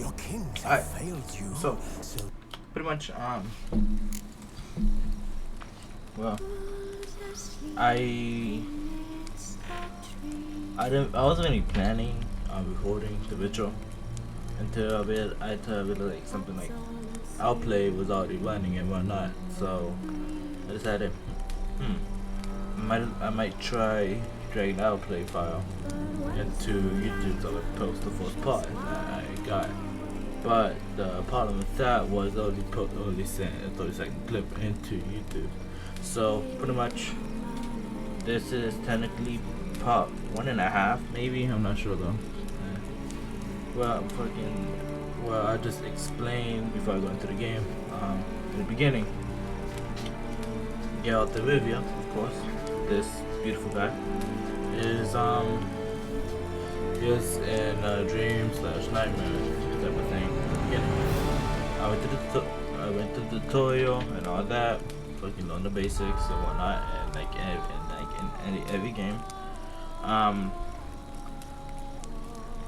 Your kings Alright, have failed you. so pretty much well, I wasn't really planning on recording the ritual until I realized like something like Outplay was already running and whatnot. So I decided, I might try dragging the Outplay file into YouTube so I could post the first part that I got. But the problem with that was only sent a 30-second clip into YouTube. So pretty much this is technically part 1.5, maybe, I'm not sure though. Well, I just explained before I go into the game. In the beginning, Geralt the Rivia, of course, this beautiful guy, is in a dream / nightmare type of thing. In the beginning, I went to the tutorial and all that, fucking learn the basics and whatnot, and like in every game.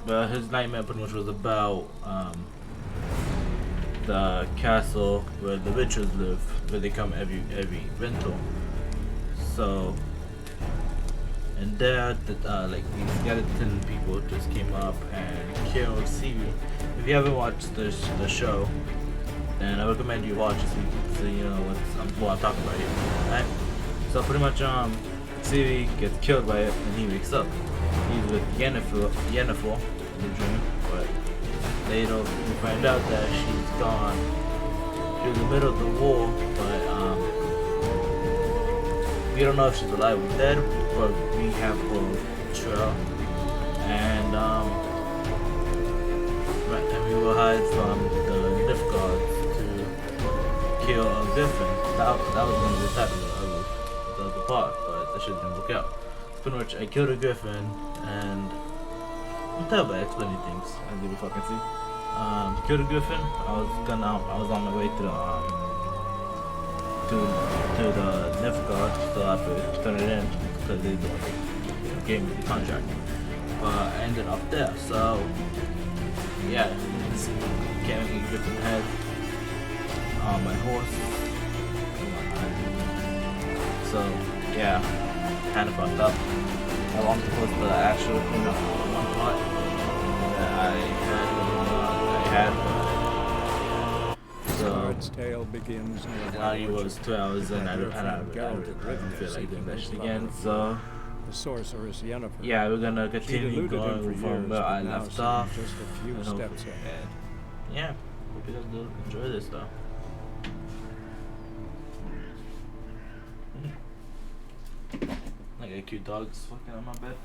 But his nightmare pretty much was about the castle where the witches live, where they come every rental. So, and there, like these skeleton people just came up and killed Ciri. If you haven't watched the show, then I recommend you watch it so you know what I'm talking about here. Right? So pretty much, Ciri gets killed by it and he wakes up. He's with Yennefer in the dream, but later we find out that she's gone through the middle of the war, but we don't know if she's alive or dead, but we have her trail, and we will hide from the Nilfgaards to kill a griffin. That was going to be the title of the part, but that shit didn't work out. Pretty much, I killed a griffin, and I'm terrible at explaining things, as you fucking see. Killed a griffin. I was on my way to the Nilfgaard, so I had to turn it in because they gave me the contract. But I ended up there, so yeah, this carrying a griffin head on my horse. So yeah, kind of fucked up. I wanted to post the actual one part that I had. So its tale begins now it was 2 hours and I don't feel like doing that shit again. So the sorceress Yennefer. yeah, we're gonna continue going from where I left off. Just a few steps ahead. Yeah, hope you guys do enjoy this though. I got cute dogs fucking on my bed.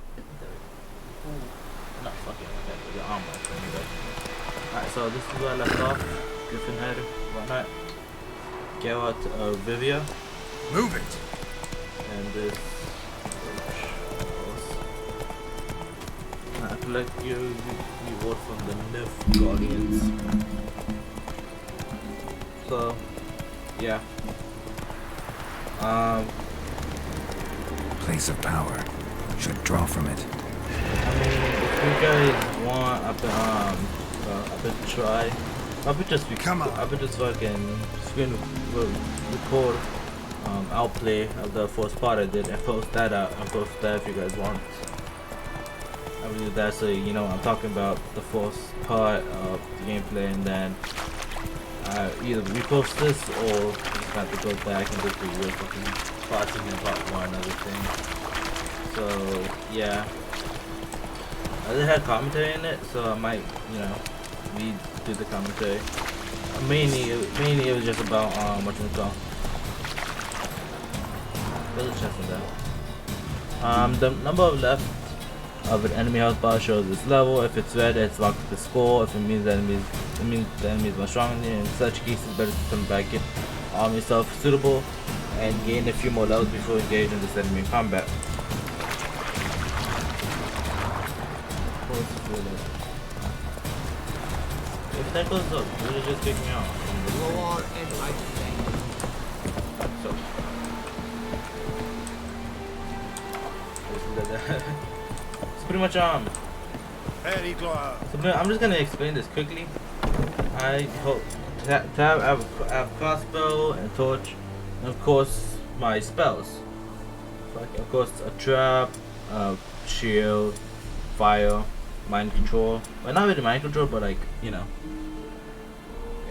Not fucking on my bed, but they're on my bed. Alright, so this is where I left off. Griffin head, whatnot. Geralt of Rivia. Move it. And this. I collect your reward from the Nilfgaardians. So, yeah. Place of power. Should draw from it. I mean, if you guys want, I could try. I could just fucking screen record outplay of the first part I did and post that out and post that if you guys want. I will do that so you know what I'm talking about, the first part of the gameplay, and then either repost this or just have to go back and just do your fucking parts and part 1 and everything. So yeah, I did have commentary in it, so I might, you know, redo the commentary. Mainly it was just about what you call. There's a chest in there. The number of left of an enemy health bar shows its level. If it's red, it's locked the score. If it means the enemy is more strong. In such cases, better to turn back, get arm yourself suitable, and gain a few more levels before engaging this enemy in combat. If that goes up, it'll just kick me out. Go on and I think. So. So pretty much Very glad. so I'm just gonna explain this quickly. I hope to have crossbow and torch, and of course my spells. Like of course a trap, shield, fire, mind control. Well, not really mind control, but like you know,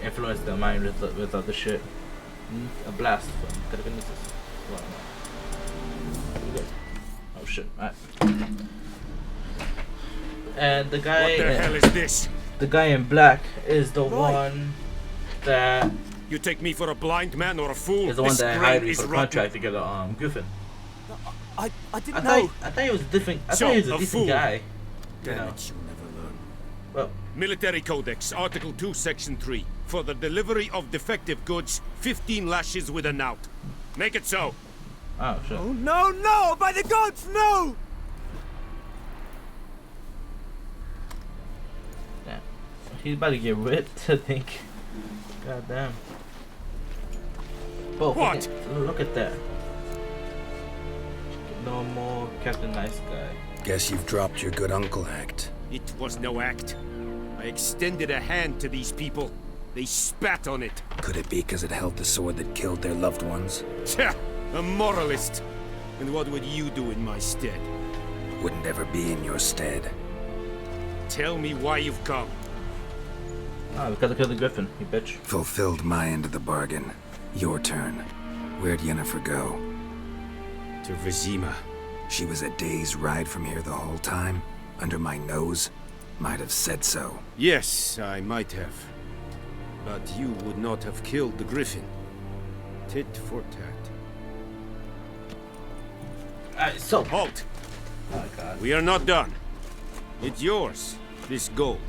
influence the mind with other shit. A blast from telekinesis. Oh shit! Alright. And the guy. What the hell is this? The guy in black is the one that You take me for a blind man or a fool? is the one This that grain hired me is for the rotten. contract to get Griffin. I didn't know. I thought he was different. I So, thought he was a a decent fool. guy. You Damn know. it, you never learn. Well, Military Codex, Article 2, Section 3. For the delivery of defective goods, 15 lashes with a knout. Make it so. oh shit. Oh no, no! By the gods, no! Yeah. He's about to get ripped, I think. God damn. Oh, What? Look at that. No more Captain Nice Guy. Guess you've dropped your good uncle act. It was no act. I extended a hand to these people. They spat on it. Could it be because it held the sword that killed their loved ones? Tch, a moralist. And what would you do in my stead? Wouldn't ever be in your stead. Tell me why you've come. Oh, because I killed the Griffin, you bitch. Fulfilled my end of the bargain. Your turn. Where'd Yennefer go? To Vizima. She was a day's ride from here the whole time? Under my nose? Might have said so. Yes, I might have. But you would not have killed the Griffin. Tit for tat. Alright, so. Halt! Oh god. We are not done. It's yours, this gold.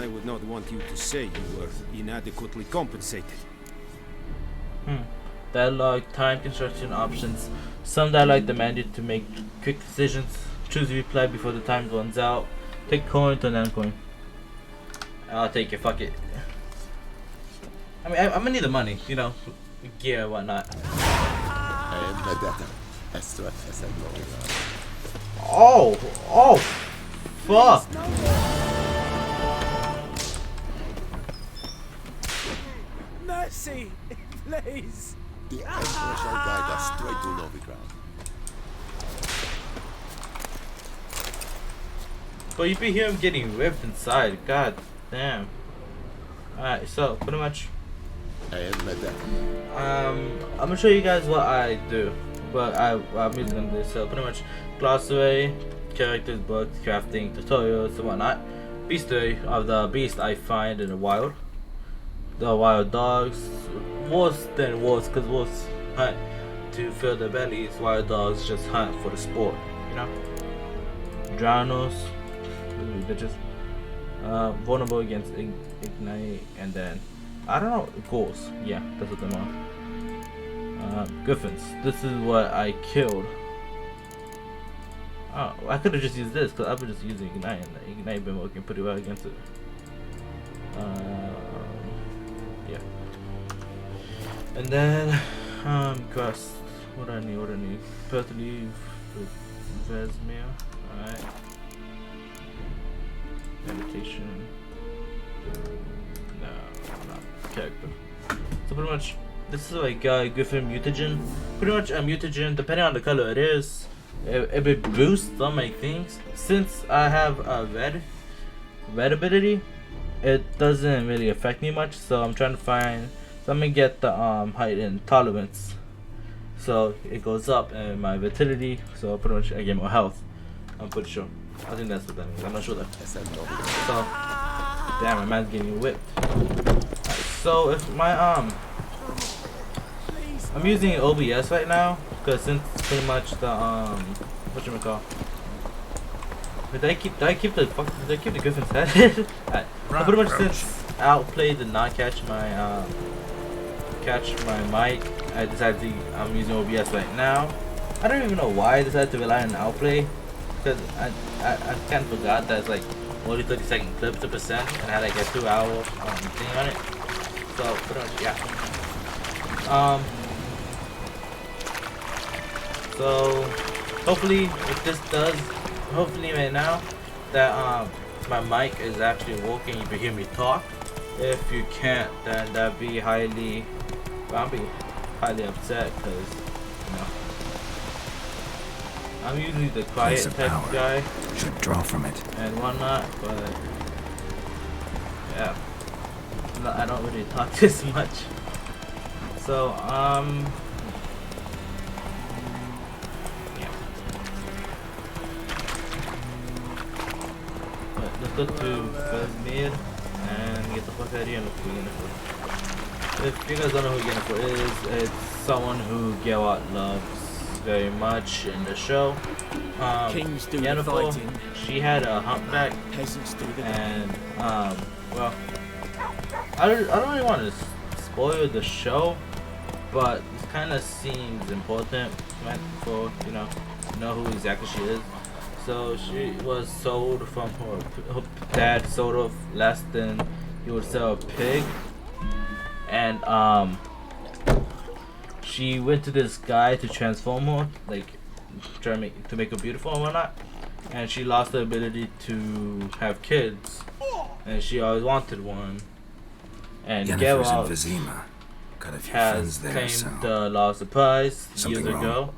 I would not want you to say you were inadequately compensated. Dialogue, time construction options. Some dialogue demand you to make quick decisions. Choose reply before the time runs out. Take coin to non-coin. I'll take it, fuck it. I mean, I'm gonna need the money, you know, gear and whatnot. Oh, oh, fuck. Mercy, please. The Emperor shall guide us straight to Novigrad. But you can hear him getting ripped inside. God damn. Alright, so pretty much, I'm gonna show you guys what I do, but I'm using this. So pretty much, glossary, characters, books, crafting, tutorials, and whatnot. Bestiary of the beast I find in the wild. The wild dogs, worse than wolves, because wolves hunt to fill their bellies. Wild dogs just hunt for the sport, you know. Drowners, bitches. Vulnerable against ignite, and then I don't know, ghouls. Yeah, that's what them are. Griffins. This is what I killed. Oh, I could have just used this because I've been just using ignite, and the ignite been working pretty well against it. Yeah. And then quest. What do I need? What do I need? First leave with Vesmir. Alright. Meditation. No, not character. So pretty much, this is like Griffin mutagen. Pretty much a mutagen, depending on the color it is, it will boost some like things. Since I have a red ability, it doesn't really affect me much. So I'm trying to find. So I'm gonna get the height and tolerance. So it goes up and my vitality. So pretty much I get more health. I'm pretty sure. I think that's what that means. I'm not sure though. So, damn, my man's getting whipped. Right, so if my I'm using OBS right now because since pretty much the whatchamacall. Did I keep the Griffin's head? Alright. So pretty much since Outplay did not catch my mic, I decided I'm using OBS right now. I don't even know why I decided to rely on Outplay. Because I kind of forgot that it's like only 30-second clips to percent and I had like a 2-hour thing on it. So pretty much yeah. So hopefully if this does, hopefully right now that my mic is actually working, you can hear me talk. If you can't, then that'd be I'll be highly upset because, you know, I'm usually the quiet Place of type power. guy Should draw from it. and whatnot, but yeah, I don't really talk this much. So, yeah. But let's go to Fazmir and get the fuck out of here and look who Yennefer. If you guys don't know who Yennefer is, it's someone who Geralt loves very much in the show. Kings do the Yennefer, fighting. she had a humpback, Peasants do the and well, I don't really want to spoil the show, but it kind of seems important for you know who exactly she is. So she was sold from her dad, sold off less than he would sell a pig, and she went to this guy to transform her, like try to make her beautiful and whatnot, and she lost the ability to have kids, and she always wanted one. And Yennefer's in Geralt Vizima. Got a few has friends there, claimed so... the Lost Surprise years Something wrong? ago, Look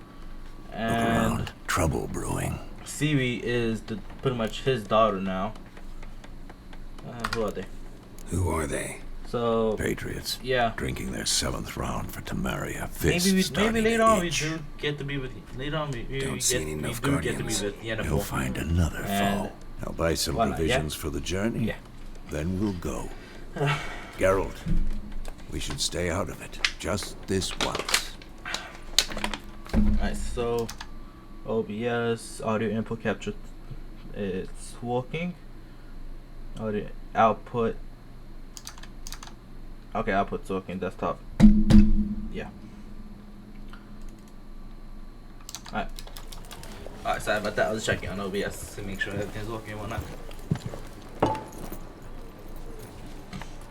and around. Trouble brewing. Ciri is pretty much his daughter now. Who are they? Who are they? So Patriots. yeah, Drinking their 7th round for Temeria. maybe later on we do get to be with. Later on we Don't see any do get to be Nilfgaardians. with You'll Yennefer. find another And- foe. I'll buy some Why not, provisions for the journey. Yeah. Then we'll go. Geralt, we should stay out of it. Just this once. Alright, so OBS audio input capture, it's working. Audio output. Okay, output's working. Desktop. Yeah. Alright, sorry about that. I was checking on OBS to make sure everything's working and whatnot.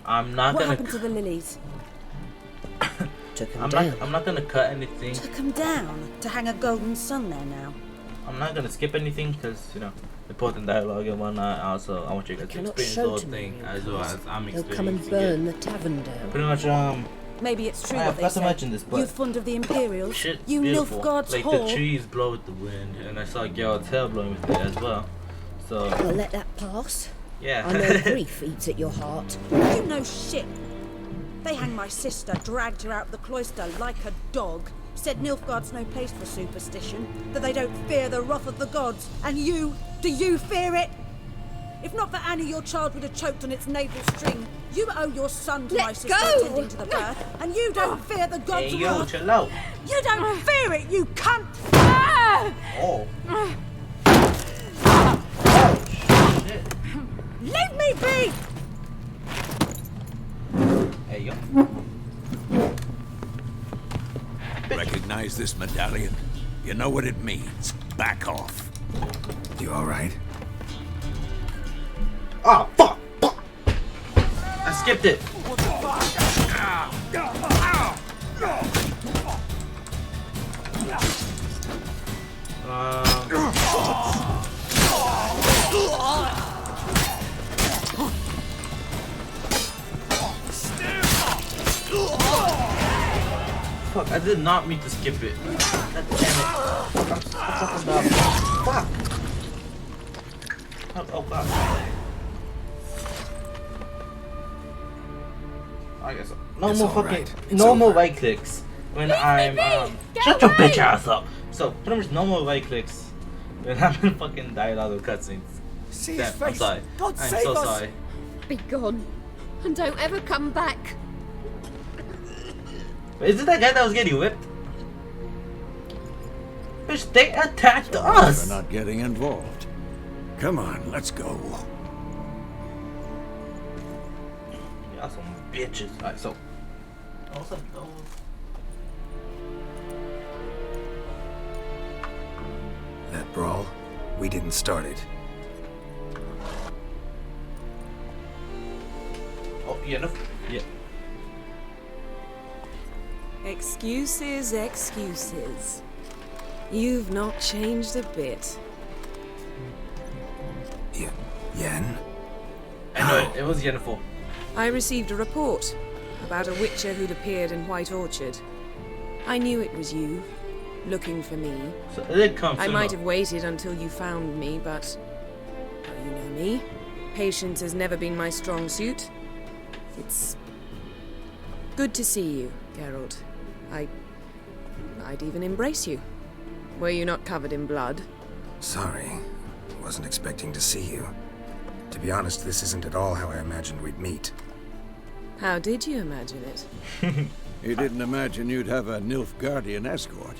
I'm not What gonna. happened to the lilies? Took them I'm down. not gonna cut anything. Took them down to hang a golden sun there now. I'm not gonna skip anything because important dialogue and whatnot. Also, I want you guys to Cannot experience the show whole to me thing your as well past. as I'm They'll experiencing come and it. burn the tavern down. Pretty much, Maybe it's true I what they forgot to say. mention this, but You fond of the Imperials? shit's You beautiful. Nilfgaard's Like whore? the trees blow with the wind, and I saw Geralt's hair blowing with it as well. So I'll let that pass. yeah. I know grief eats at your heart. You know shit. They hanged my sister, dragged her out the cloister like a dog. Said Nilfgaard's no place for superstition, that they don't fear the wrath of the gods. And you, do you fear it? If not for Annie, your child would have choked on its navel string. You owe your son to Let my sister go! attending to the birth, and you don't fear the gods' Hey yo, wrath. chill out. You don't fear it, you cunt! Oh. Shit. Leave me be! Hey yo. Recognize this medallion? You know what it means. Back off. You alright? Oh fuck! Fuck! I skipped it. Fuck, I did not mean to skip it. God damn it. I'm fucking dumb. Fuck. Oh god. I guess no It's more all fucking right. It's no more over. right clicks when I'm shut your bitch ass up. So pretty much no more right clicks when I'm in fucking dialogue or cutscenes. See his Damn, I'm face. sorry. God I'm save so us. sorry. Be gone. And don't ever come back. But is it that guy that was getting whipped? Bitch, they attacked us! We're not getting involved. Come on, let's go. Y'all some bitches. Alright, so. Also, no. That brawl? We didn't start it. Oh, yeah, no. Yeah. Excuses, excuses. You've not changed a bit. Yen? I know it. It was Yennefer. I received a report about a witcher who'd appeared in White Orchard. I knew it was you, looking for me. So it did come I sooner. might have waited until you found me, but... well, you know me. Patience has never been my strong suit. It's... good to see you, Geralt. I'd even embrace you. Were you not covered in blood? Sorry. Wasn't expecting to see you. To be honest, this isn't at all how I imagined we'd meet. How did you imagine it? You didn't imagine you'd have a Nilfgaardian escort.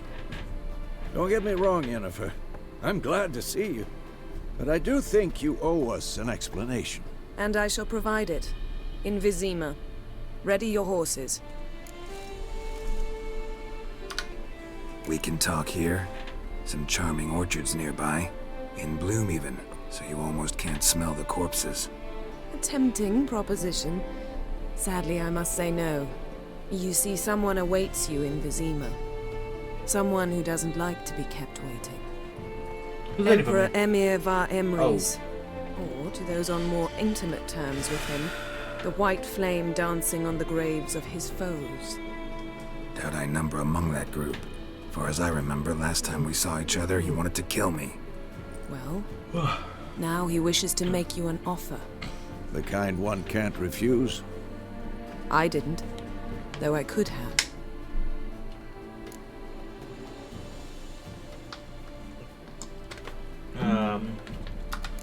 Don't get me wrong, Yennefer. I'm glad to see you. But I do think you owe us an explanation. And I shall provide it. In Vizima. Ready your horses. We can talk here. Some charming orchards nearby. In bloom even, so you almost can't smell the corpses. A tempting proposition. Sadly, I must say no. You see, someone awaits you in Vizima. Someone who doesn't like to be kept waiting. Emperor Emir var Emrys. Or, to those on more intimate terms with him, the white flame dancing on the graves of his foes. Doubt I number among that group. Far as I remember, last time we saw each other, he wanted to kill me. Well, now he wishes to make you an offer. The kind one can't refuse. I didn't, though I could have.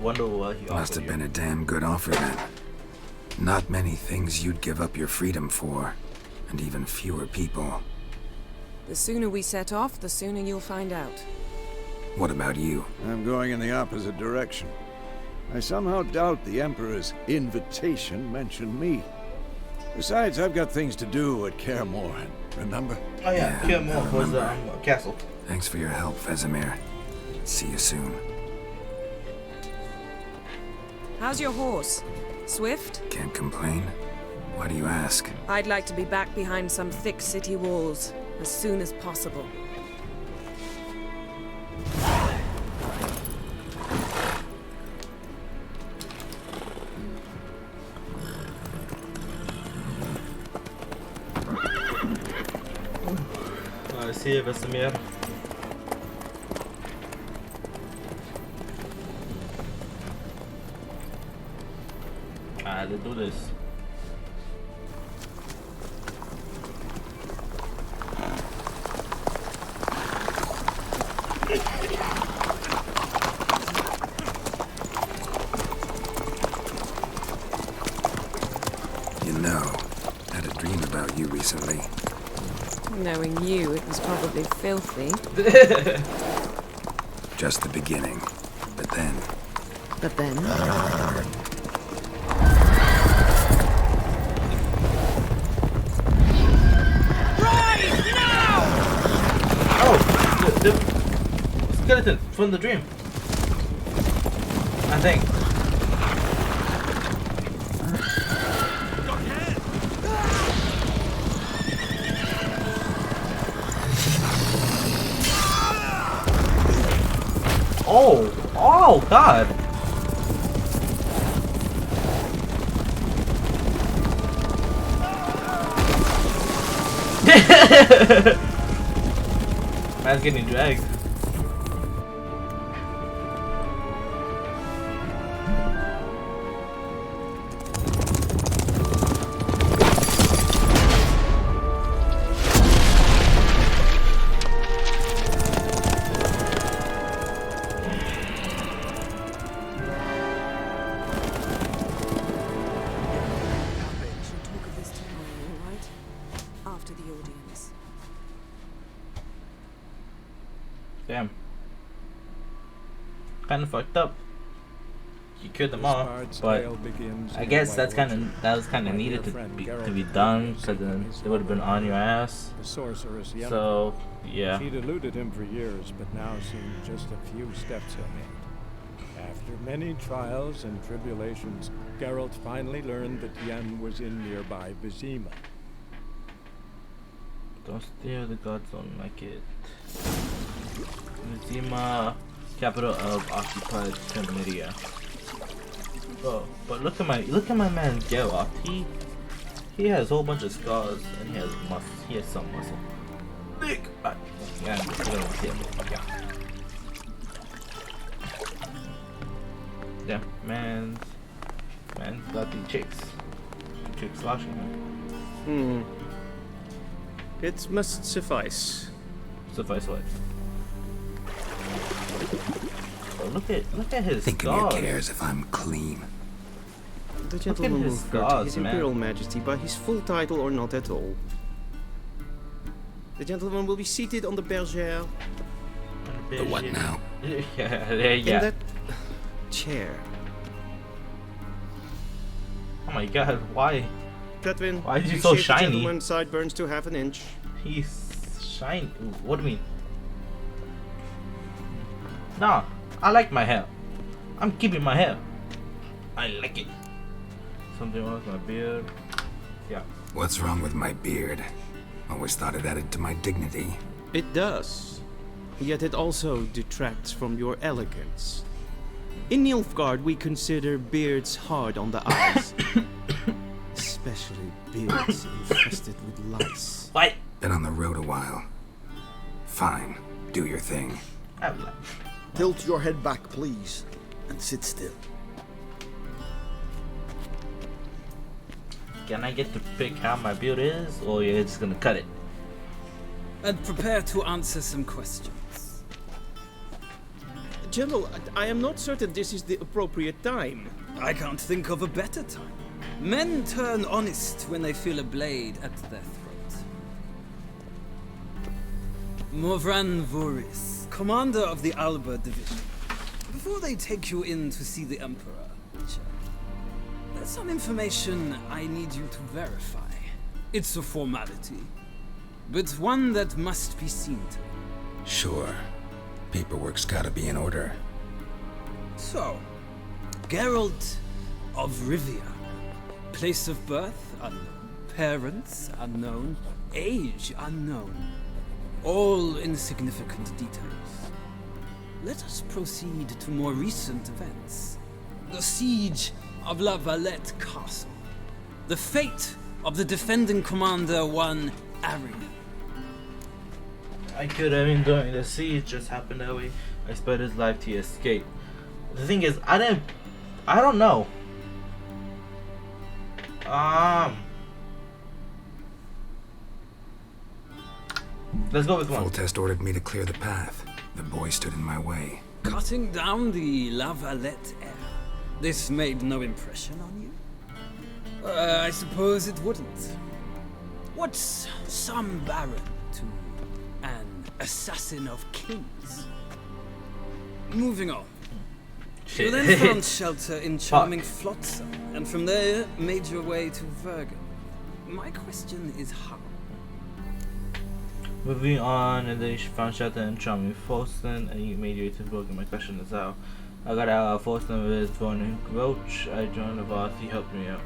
Wonder what he Must have been a damn good offer then. Not many things you'd give up your freedom for, and even fewer people. The sooner we set off, the sooner you'll find out. What about you? I'm going in the opposite direction. I somehow doubt the Emperor's invitation mentioned me. Besides, I've got things to do at Kaer Morhen, remember? Oh yeah, Kaer Morhen was the castle. Thanks for your help, Vesemir. See you soon. How's your horse? Swift? Can't complain. Why do you ask? I'd like to be back behind some thick city walls as soon as possible. See you, Vesemir. Let's do this. You know, I had a dream about you recently. Knowing you, it was probably filthy. Just the beginning. But then... But then? The skeleton from the dream. I think. Oh God. Man's getting dragged. Damn. Kind of fucked up. You killed them all, but I guess that was kind of needed to be done, because then they would have been on your ass. So yeah. She'd eluded him for years, but now seemed just a few steps ahead. After many trials and tribulations, Geralt finally learned that Yen was in nearby Vizima. Don't steer the gods don't like it. Vizima, capital of occupied Terminidia. Oh, but look at my man Geralt. He has a whole bunch of scars and he has muscle. He has some muscle. Big. Yeah, we're gonna see him. Yeah. Yeah, man's got the chicks. Chicks slashing him. It must suffice. Suffice what? Oh, look at his Thinking scars. who cares if I'm clean? The gentleman will his refer to scars, His man. Imperial Majesty by his full title or not at all. The gentleman will be seated on the bergère. The what now? Yeah. In that chair. Oh my god, why? Catwin, Why is he you so shave shiny? The gentleman's sideburns to half an inch. He's shiny. What do you mean? Nah, I like my hair. I'm keeping my hair. I like it. Something wrong with my beard. Yeah. What's wrong with my beard? Always thought it added to my dignity. It does. Yet it also detracts from your elegance. In Nilfgaard, we consider beards hard on the eyes. Especially beards infested with lice. What? Been on the road a while. Fine, do your thing. Tilt your head back, please, and sit still. Can I get to pick how my beard is, or you're just gonna cut it? And prepare to answer some questions. General, I am not certain this is the appropriate time. I can't think of a better time. Men turn honest when they feel a blade at their throat. Morvran Voris, commander of the Alba Division. Before they take you in to see the Emperor, Witcher, there's some information I need you to verify. It's a formality, but one that must be seen to. Sure. Paperwork's gotta be in order. So, Geralt of Rivia. Place of birth unknown. Parents unknown. Age unknown. All insignificant details. Let us proceed to more recent events. The siege of La Valette Castle. The fate of the defending commander, one Arian. I could have been doing the siege, just happened that way. I spared his life to escape. The thing is, I don't know. Let's go with one. Foltest ordered me to clear the path. The boy stood in my way. Cutting down the La Valette air. This made no impression on you? I suppose it wouldn't. What's some baron to an assassin of kings? Moving on. You then found shelter in charming Flotsam, and from there made your way to Vergen. My question is how? Moving on, and then you found shelter in charming Folston, and you made your way to Vergen. My question is how? I got out of Folston with Von Roach. I joined the boss. He helped me out.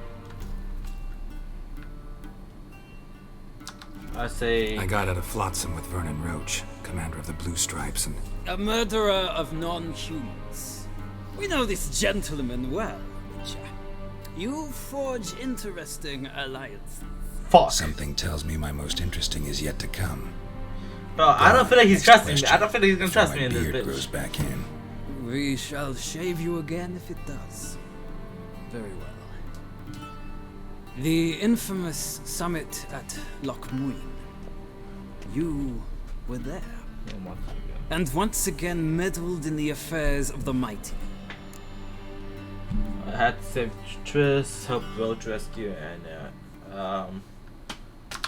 I got out of Flotsam with Vernon Roach, commander of the Blue Stripes, and... A murderer of non-humans. We know this gentleman well, Witcher. You forge interesting alliances. Fuck. Something tells me my most interesting is yet to come. Bro, I don't feel like he's trusting me. I don't feel like he's gonna trust me in this bitch. Grows back in. We shall shave you again if it does. Very well. The infamous summit at Loch Muin. You were there. And once again meddled in the affairs of the mighty. I had to save Triss, help Roach rescue, and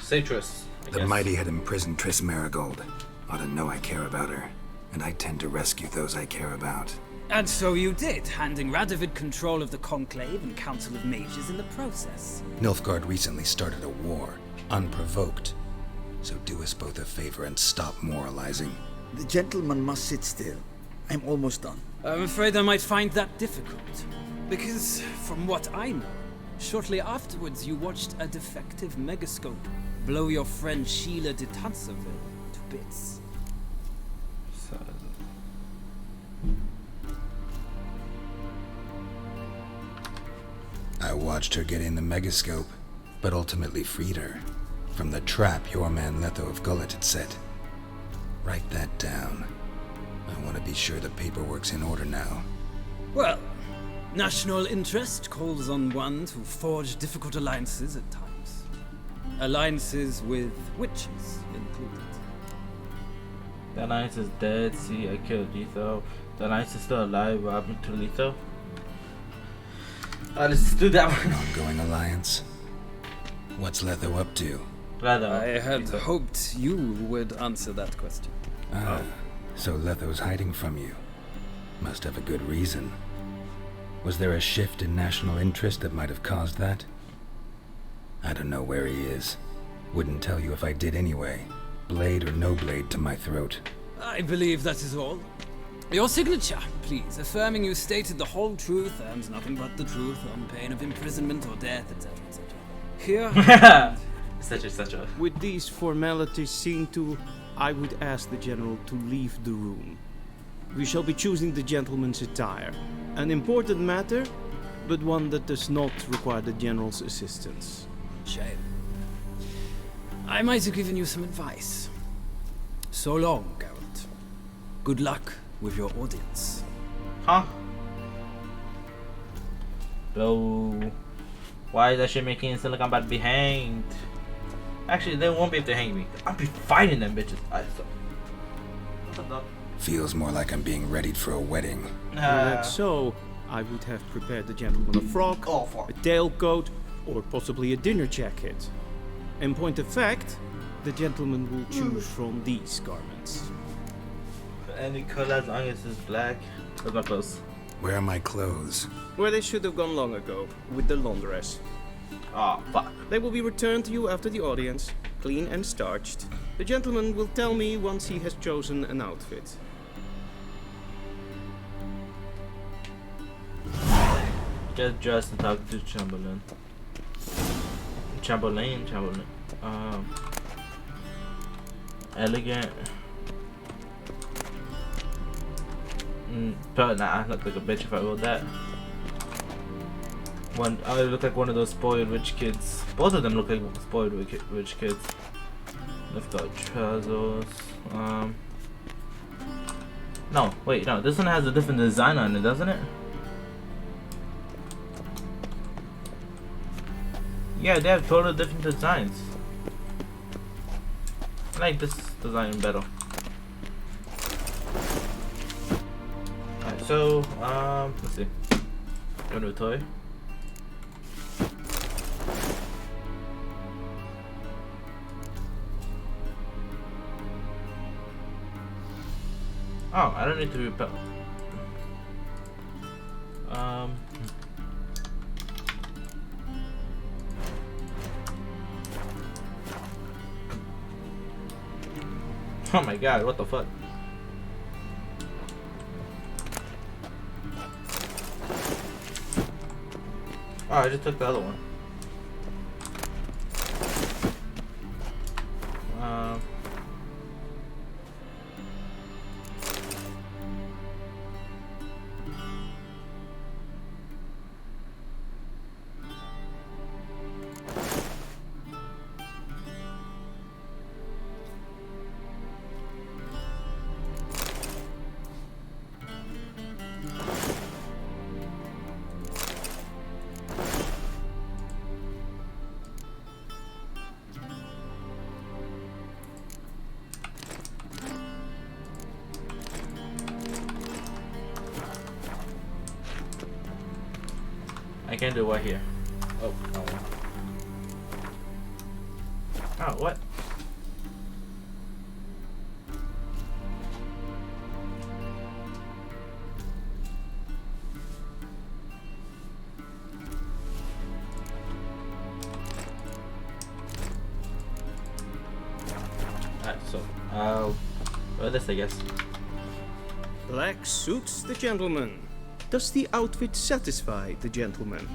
save Triss. The mighty had imprisoned Triss Marigold. Ought to know I care about her, and I tend to rescue those I care about. And so you did, handing Radovid control of the Conclave and Council of Mages in the process. Nilfgaard recently started a war, unprovoked. So do us both a favor and stop moralizing. The gentleman must sit still. I'm almost done. I'm afraid I might find that difficult. Because, from what I know, shortly afterwards you watched a defective megascope blow your friend Sheila de Tanserville to bits. I watched her get in the megascope. but ultimately freed her from the trap your man Letho of Gullet had set. Write that down. I want to be sure the paperwork's in order now. Well, national interest calls on one to forge difficult alliances at times. Alliances with witches included. The Alliance is dead. See, I killed Letho. The Alliance is still alive. What happened to Letho? Let's do that one. Ongoing alliance? What's Letho up to? I had hoped you would answer that question. So Letho's hiding from you. Must have a good reason. Was there a shift in national interest that might have caused that? I don't know where he is. Wouldn't tell you if I did anyway. Blade or no blade to my throat. I believe that is all. Your signature, please, affirming you stated the whole truth and nothing but the truth on pain of imprisonment or death, etc., etc. Here. etc. With these formalities seen to, I would ask the general to leave the room. We shall be choosing the gentleman's attire. An important matter, but one that does not require the general's assistance. Shame. I might have given you some advice. So long, Geralt. Good luck with your audience. Huh? Bro. Why is that shit making it sound like I'm about to be hanged? Actually, they won't be able to hang me. I'll be fighting them bitches. Feels more like I'm being readied for a wedding. So, I would have prepared the gentleman a frock, a tailcoat, or possibly a dinner jacket. In point of fact, the gentleman will choose from these garments. Any color as long as it's black. That's not close. Where are my clothes? Where they should have gone long ago, with the laundress. Oh, fuck. They will be returned to you after the audience, clean and starched. The gentleman will tell me once he has chosen an outfit. Get dressed and talk to Chamberlain. Chamberlain. Elegant. But nah, I look like a bitch if I wrote that. I look like one of those spoiled rich kids. Both of them look like spoiled rich kids. Lift out trousers. No, wait, no. This one has a different design on it, doesn't it? Yeah, they have totally different designs. I like this design better. Alright, so, let's see. Inventory. Oh, I don't need to repel. Oh my god, what the fuck? Oh, I just took the other one. I can't do what here? Oh, no. Oh, what? Alright, so, well, this I guess. Black suits the gentleman. Does the outfit satisfy the gentleman?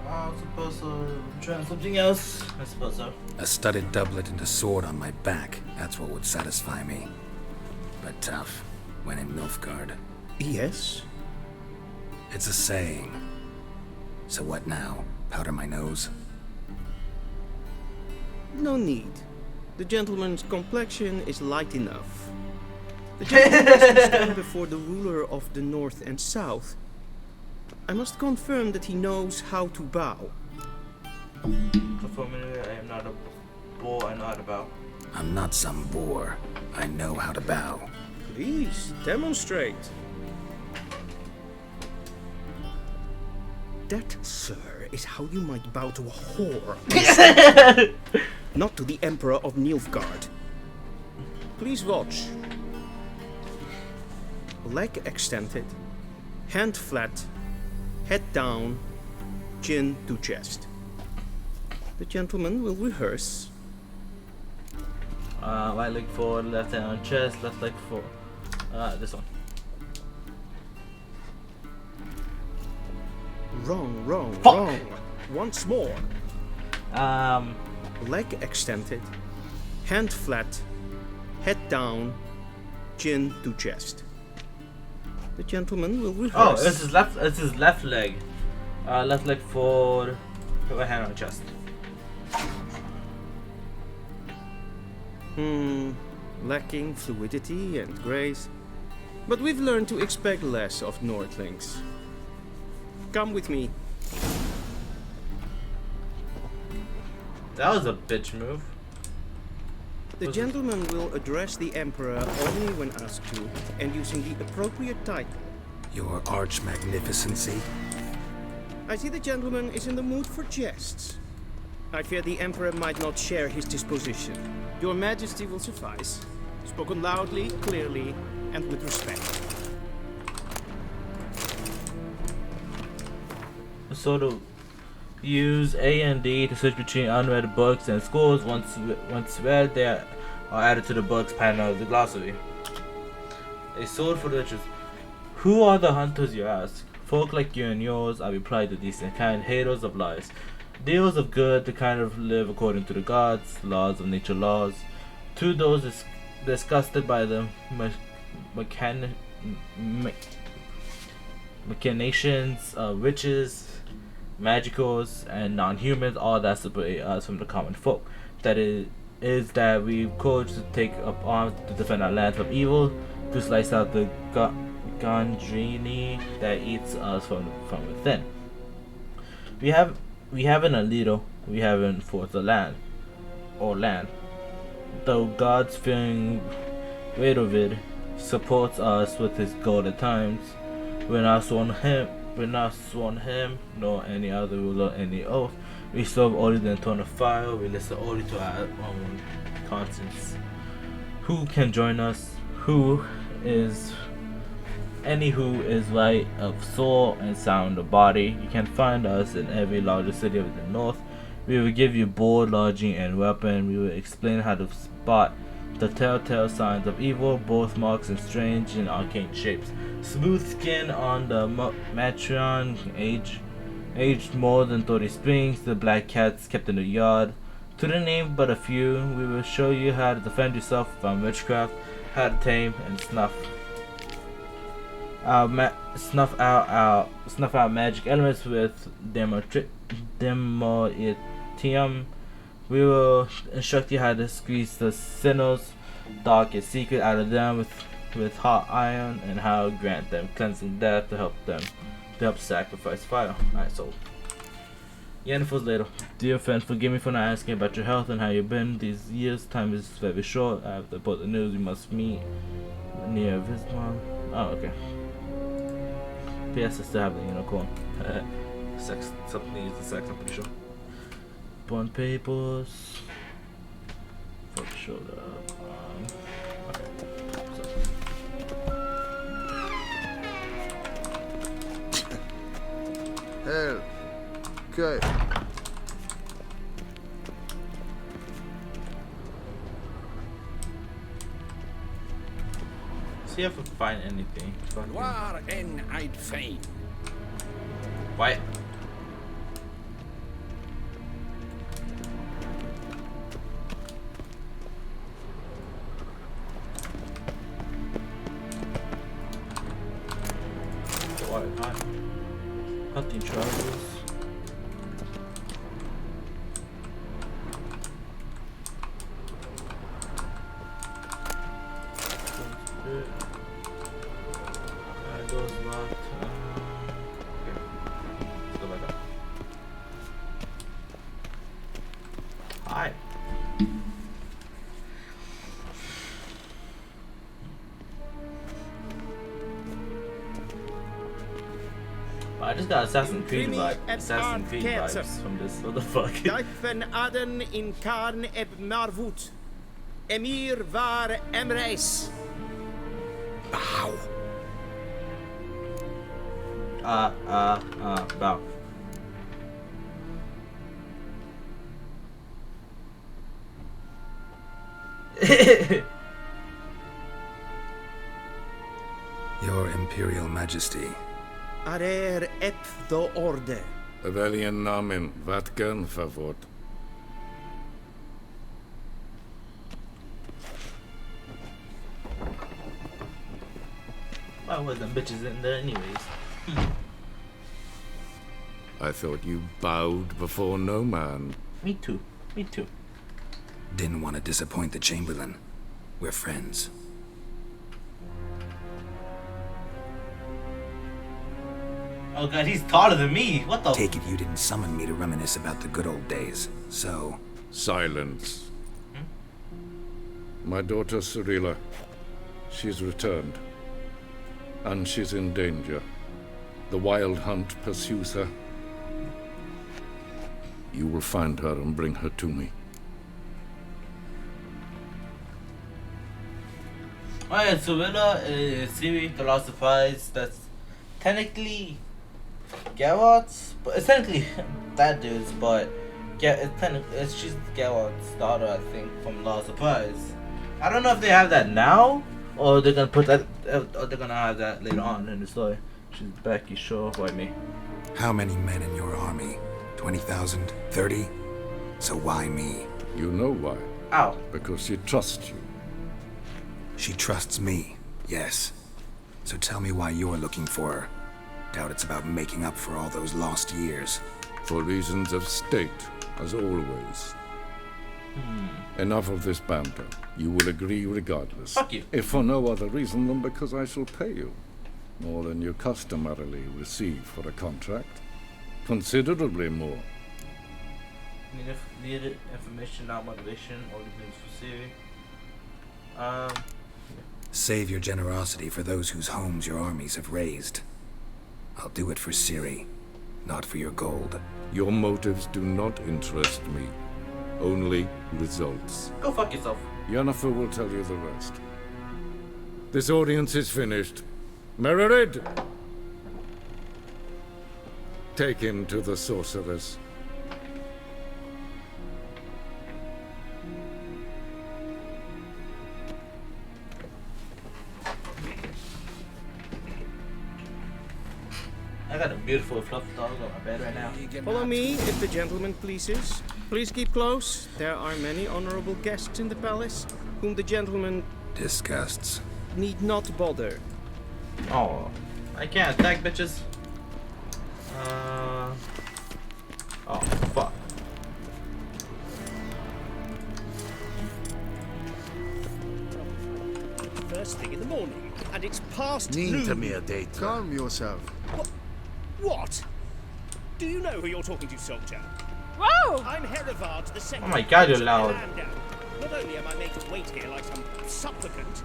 I suppose so. Trying something else. I suppose so. A studded doublet and a sword on my back. That's what would satisfy me. But tough. When in Nilfgaard. Yes. It's a saying. So what now? Powder my nose? No need. The gentleman's complexion is light enough. The gentleman is to stand before the ruler of the North and South. I must confirm that he knows how to bow. For a minute, I am not a boar, I know how to bow. I'm not some boor. I know how to bow. Please, demonstrate. That, sir, is how you might bow to a whore. Not to the Emperor of Nilfgaard. Please watch. Leg extended, hand flat, head down, chin to chest. The gentleman will rehearse. Right leg forward, left hand on chest, left leg forward. This one. Wrong. Once more. Leg extended, hand flat, head down, chin to chest. The gentleman will rehearse. Oh, this is left leg. Left leg forward, right hand on chest. Lacking fluidity and grace. But we've learned to expect less of Nordlings. Come with me. That was a bitch move. The gentleman will address the Emperor only when asked to, and using the appropriate title. Your arch magnificency? I see the gentleman is in the mood for jests. I fear the Emperor might not share his disposition. Your Majesty will suffice. Spoken loudly, clearly, and with respect. So to use A and D to switch between unread books and scrolls. Once read, they are added to the book's panel of the glossary. A sword for the riches. Who are the hunters, you ask? Folk like you and yours, I reply, the decent kind, haters of lies. Deals of good, the kind of live according to the gods, laws of nature laws. To those disgusted by the machinations of riches, magicals, and non-humans, all that separate us from the common folk. That is that we courage to take up arms to defend our land from evil, to slice out the Gondrini that eats us from within. We haven't a little, we haven't forth the land, or land. Though God's fearing Radovid supports us with his gold at times, we're not sworn him, nor any other ruler any oath. We serve only the eternal fire, we listen only to our own conscience. Who can join us? Who is right of soul and sound of body? You can find us in every larger city of the north. We will give you board, lodging, and weapon. We will explain how to spot the telltale signs of evil, both marks and strange and arcane shapes. Smooth skin on the matron, aged more than 30 springs, the black cats kept in the yard. To the name but a few, we will show you how to defend yourself from witchcraft, how to tame and snuff out magic elements with Demoitium. We will instruct you how to squeeze the sinners, dark and secret, out of them with hot iron, and how to grant them cleansing death to help sacrifice fire. Alright, so Yennefer's later. Dear friend, forgive me for not asking about your health and how you've been these years. Time is very short. I have to put the news. We must meet near Vismon. Oh, okay. P.S. I still have the unicorn. Sex, something to use the sex, I'm pretty sure. Bond papers. For the shoulder. Okay. Hell. Okay. See if I can find anything. War en I'd fain. Why? Hunting trousers. just got Assassin's Creed vibes from this. What the fuck? Daifen aden in karn eb marvut. Emir var emreis. Bow. Bow. Your Imperial Majesty. Arer ep do orde. Velian namen, vatkan favot. Why were them bitches in there anyways? I thought you bowed before no man. Me too. Me too. Didn't want to disappoint the Chamberlain. We're friends. Oh god, he's taller than me. What the? Take it you didn't summon me to reminisce about the good old days. So... Silence. My daughter Ciri, she's returned. And she's in danger. The Wild Hunt pursues her. You will find her and bring her to me. Alright, so Willa is Ciri, the Last of Us. That's technically Geralt's, but it's technically that dude's, but she's Geralt's daughter, I think, from Last of Us. I don't know if they have that now, or they're gonna put that, or they're gonna have that later on in the story. She's Becky, sure, why me? How many men in your army? 20,000? 30? So why me? You know why? Ow. Because she trusts you. She trusts me, yes. So tell me why you're looking for her. Doubt it's about making up for all those lost years. For reasons of state, as always. Enough of this banter. You will agree regardless. Fuck you. If for no other reason than because I shall pay you. More than you customarily receive for a contract. Considerably more. Needed information, not motivation, or things for Ciri. Save your generosity for those whose homes your armies have razed. I'll do it for Ciri, not for your gold. Your motives do not interest me. Only results. Go fuck yourself. Yennefer will tell you the rest. This audience is finished. Mererid! Take him to the sorceress. I got a beautiful fluffy dog on my bed right now. Follow me, if the gentleman pleases. Please keep close. There are many honorable guests in the palace, whom the gentleman... Disgusts. ...need not bother. Oh, I can't attack bitches. Oh, fuck. First thing in the morning, and it's past noon. Calm yourself. What? Do you know who you're talking to, soldier? Whoa! I'm Herivard the Second. Oh my god, you're loud. Not only am I made to wait here like some supplicant.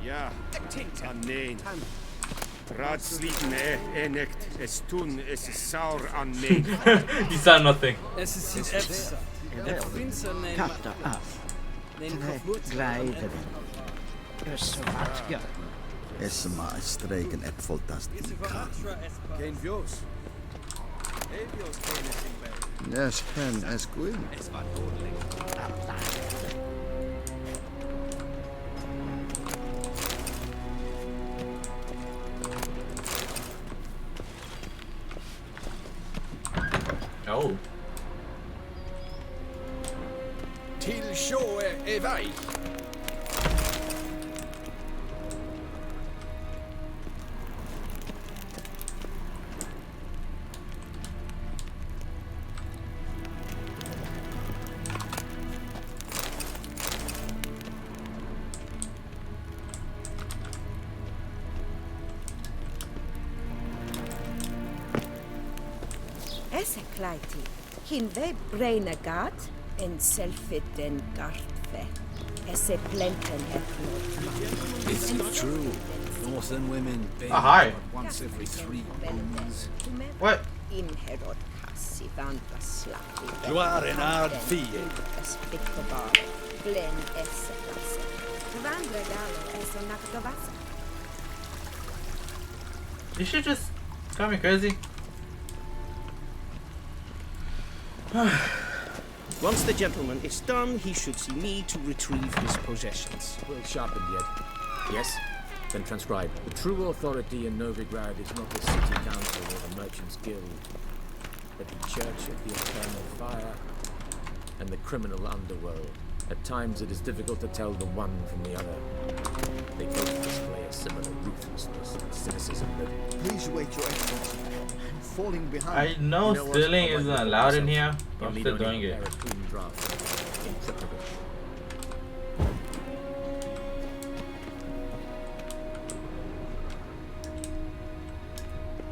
Ja, aneen. Raadsliden enicht, es tun, es is saur an me. You sound nothing. Katta af. Glijden. Svartga. Esma streken ep voltast in kan. Geen vjoos. Yes, hen es gwyn. Oh. Till sjå är väg. Esse kleiti. Hinve breinagat en selfit den gartfe. Esse plenten hefnot. It's true. Northern women bathe hi. once every 3 moons. What? You are an hard fee. You should just call me crazy. Once the gentleman is done, he should see me to retrieve his possessions. Well sharpened yet? Yes? Then transcribe. The true authority in Novigrad is not the city council or the merchants' guild, but the church of the eternal fire and the criminal underworld. At times it is difficult to tell the one from the other. They both display a similar ruthlessness and cynicism that... Please wait, Your Excellency. I'm falling behind. I know stealing isn't allowed in here, but I'm still doing it.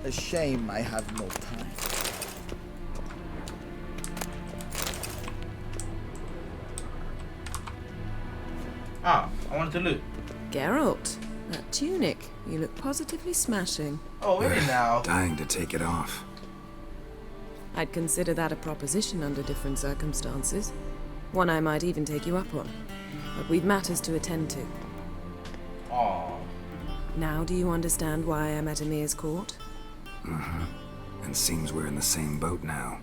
A shame I have no time. Ah, I wanted to loot. Geralt, that tunic. You look positively smashing. Oh, wait now. Dying to take it off. I'd consider that a proposition under different circumstances. One I might even take you up on. But we've matters to attend to. Aww. Now do you understand why I'm at Emir's court? Mm-hmm. And seems we're in the same boat now.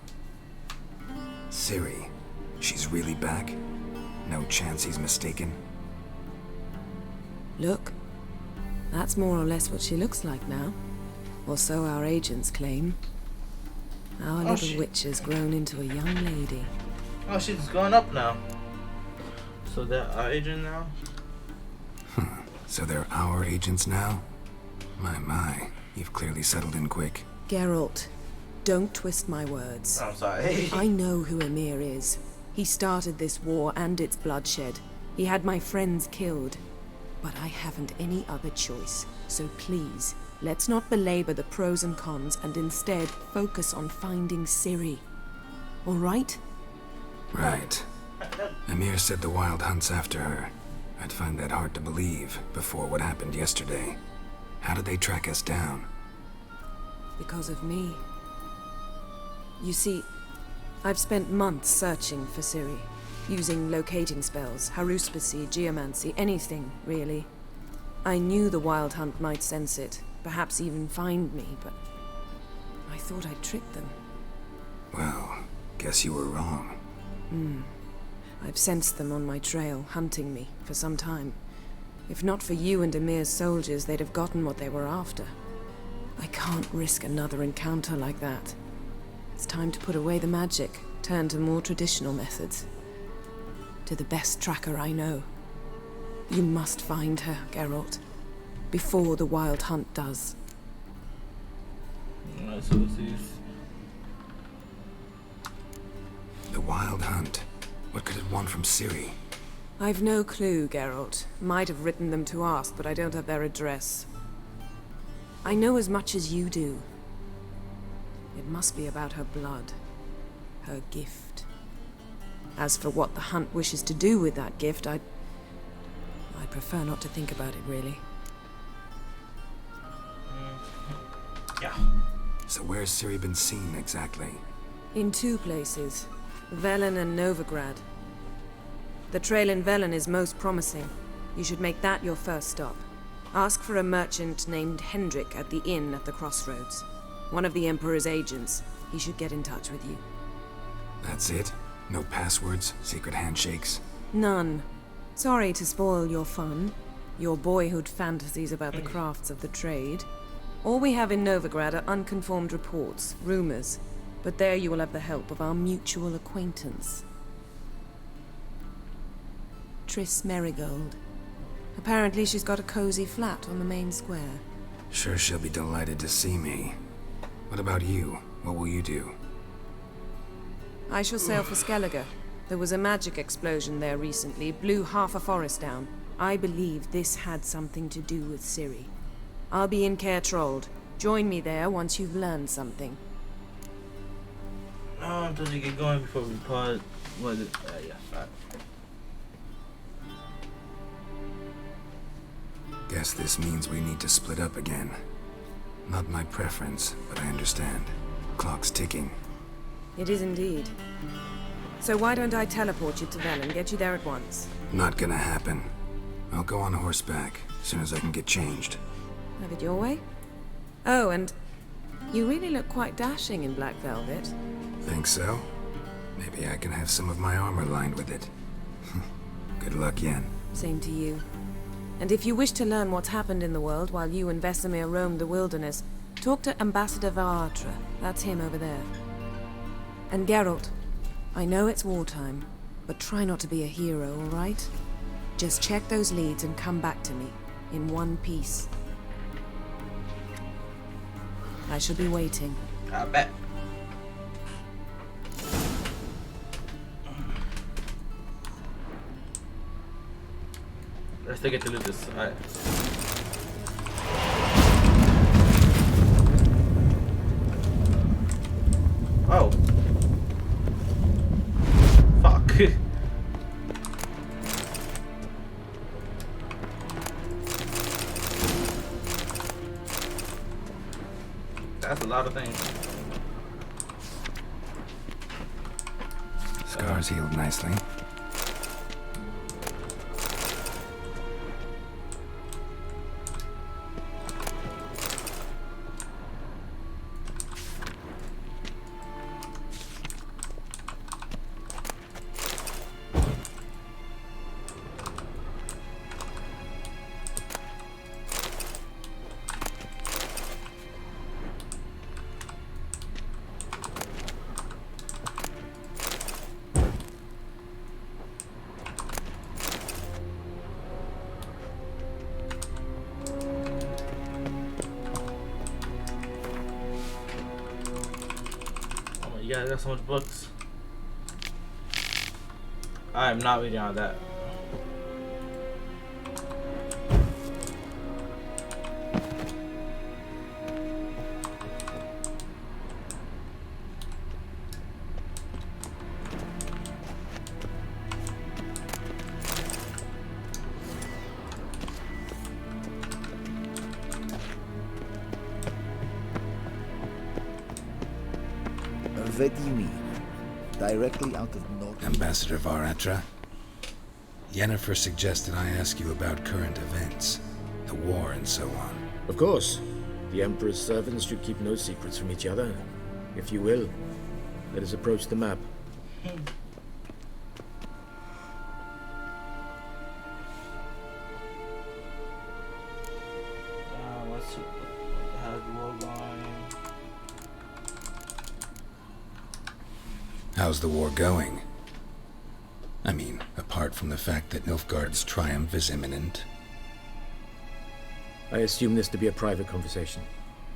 Ciri, she's really back? No chance he's mistaken? Look, that's more or less what she looks like now. Or so our agents claim. Our little witch has grown into a young lady. Oh, she's grown up now. So they're our agent now? So they're our agents now? My, you've clearly settled in quick. Geralt, don't twist my words. I'm sorry. I know who Emir is. He started this war and its bloodshed. He had my friends killed. But I haven't any other choice. So please, let's not belabor the pros and cons and instead focus on finding Ciri. All right? Right. Emir said the Wild Hunt's after her. I'd find that hard to believe before what happened yesterday. How did they track us down? Because of me. You see, I've spent months searching for Ciri. Using locating spells, haruspicy, geomancy, anything, really. I knew the Wild Hunt might sense it, perhaps even find me, but I thought I'd tricked them. Well, guess you were wrong. I've sensed them on my trail, hunting me, for some time. If not for you and Emir's soldiers, they'd have gotten what they were after. I can't risk another encounter like that. It's time to put away the magic, turn to more traditional methods. To the best tracker I know. You must find her, Geralt. Before the Wild Hunt does. The Wild Hunt. What could it want from Ciri? I've no clue, Geralt. Might have written them to ask, but I don't have their address. I know as much as you do. It must be about her blood. Her gift. As for what the Hunt wishes to do with that gift, I prefer not to think about it, really. Yeah. So where's Ciri been seen, exactly? In two places. Velen and Novigrad. The trail in Velen is most promising. You should make that your first stop. Ask for a merchant named Hendrik at the inn at the crossroads. One of the Emperor's agents. He should get in touch with you. That's it? No passwords? Secret handshakes? None. Sorry to spoil your fun. Your boyhood fantasies about the crafts of the trade. All we have in Novigrad are unconformed reports, rumors. But there you will have the help of our mutual acquaintance. Triss Merigold. Apparently she's got a cozy flat on the main square. Sure she'll be delighted to see me. What about you? What will you do? I shall sail for Skellige. There was a magic explosion there recently, blew half a forest down. I believe this had something to do with Ciri. I'll be in Caer Trold. Join me there once you've learned something. No, until you get going before we part. What is it? Yeah, right. Guess this means we need to split up again. Not my preference, but I understand. Clock's ticking. It is indeed. So why don't I teleport you to Vel and get you there at once? Not gonna happen. I'll go on horseback, as soon as I can get changed. Have it your way? Oh, and you really look quite dashing in black velvet. Think so? Maybe I can have some of my armor lined with it. Good luck, Yen. Same to you. And if you wish to learn what's happened in the world while you and Vesemir roamed the wilderness, talk to Ambassador Varatra. That's him over there. And Geralt, I know it's wartime, but try not to be a hero, all right? Just check those leads and come back to me, in one piece. I shall be waiting. I bet. Let's take it to loot this. Alright. Oh. Fuck. That's a lot of things. Scars healed nicely. Yeah, there's so much books. I am not reading all that. Vedimi, directly out of North. Ambassador Varatra, Yennefer suggested I ask you about current events, the war and so on. Of course. The Emperor's servants should keep no secrets from each other. If you will, let us approach the map. How's the war going? How's the war going? I mean, apart from the fact that Nilfgaard's triumph is imminent. I assume this to be a private conversation.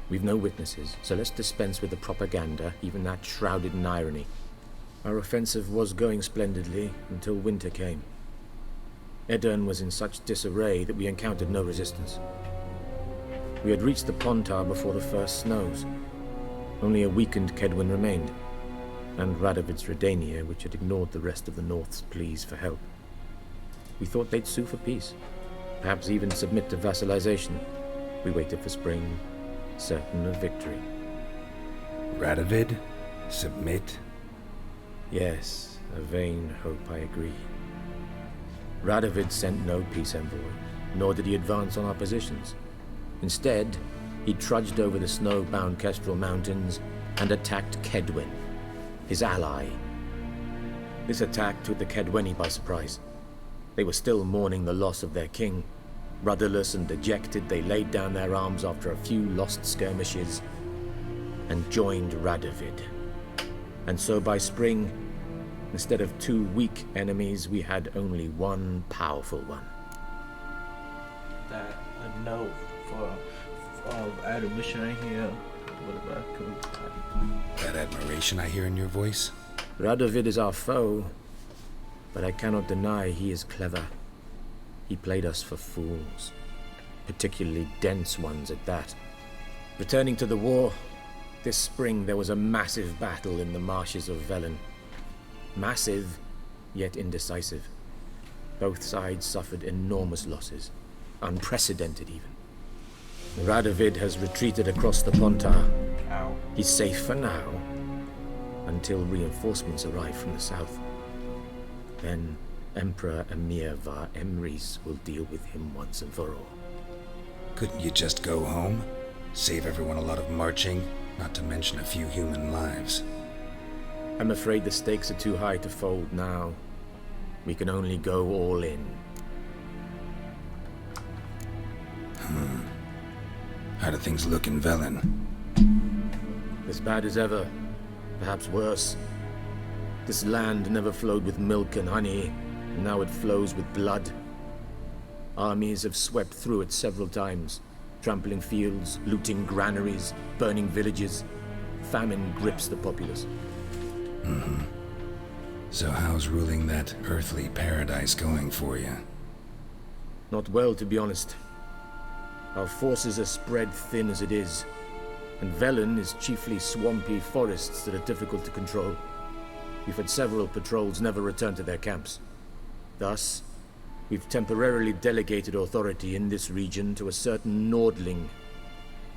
We've no witnesses, so let's dispense with the propaganda, even that shrouded in irony. Our offensive was going splendidly until winter came. Edirn was in such disarray that we encountered no resistance. We had reached the Pontar before the first snows. Only a weakened Kedwin remained, and Radovid's Redania, which had ignored the rest of the North's pleas for help. We thought they'd sue for peace, perhaps even submit to vassalization. We waited for spring, certain of victory. Radovid? Submit? Yes, a vain hope, I agree. Radovid sent no peace envoy, nor did he advance on our positions. Instead, he trudged over the snow-bound Kestrel Mountains and attacked Kedwen, his ally. This attack took the Kedweni by surprise. They were still mourning the loss of their king. Rudderless and dejected, they laid down their arms after a few lost skirmishes and joined Radovid. And so by spring, instead of two weak enemies, we had only one powerful one. That a note for admission I hear. What about that admiration I hear in your voice? Radovid is our foe, but I cannot deny he is clever. He played us for fools, particularly dense ones at that. Returning to the war, this spring there was a massive battle in the marshes of Velen. Massive, yet indecisive. Both sides suffered enormous losses. unprecedented even. Radovid has retreated across the Pontar. Ow. He's safe for now, until reinforcements arrive from the south. Then Emperor Emir var Emrys will deal with him once and for all. Couldn't you just go home? Save everyone a lot of marching, not to mention a few human lives. I'm afraid the stakes are too high to fold now. We can only go all in. How do things look in Velen? As bad as ever, perhaps worse. This land never flowed with milk and honey, and now it flows with blood. Armies have swept through it several times, trampling fields, looting granaries, burning villages. Famine grips the populace. So how's ruling that earthly paradise going for you? Not well, to be honest. Our forces are spread thin as it is, and Velen is chiefly swampy forests that are difficult to control. We've had several patrols never return to their camps. Thus, we've temporarily delegated authority in this region to a certain Nordling,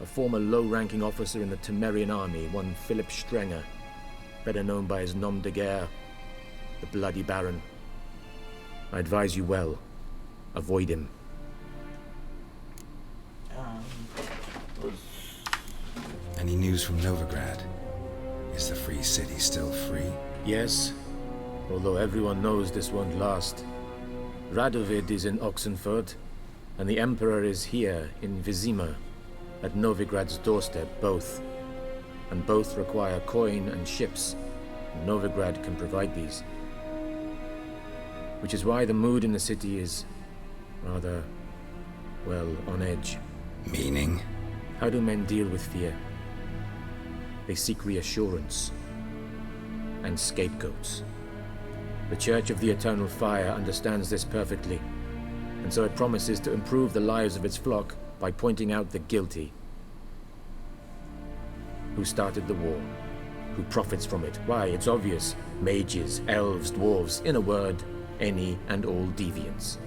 a former low-ranking officer in the Temerian army, one Philip Strenger, better known by his nom de guerre, the Bloody Baron. I advise you well. Avoid him. Any news from Novigrad? Is the free city still free? Yes, although everyone knows this won't last. Radovid is in Oxenfurt, and the Emperor is here in Vizima, at Novigrad's doorstep, both. And both require coin and ships, and Novigrad can provide these. Which is why the mood in the city is rather, well, on edge. Meaning? How do men deal with fear? They seek reassurance and scapegoats. The Church of the Eternal Fire understands this perfectly, and so it promises to improve the lives of its flock by pointing out the guilty. Who started the war? Who profits from it? Why, it's obvious. Mages, elves, dwarves, in a word, any and all deviants.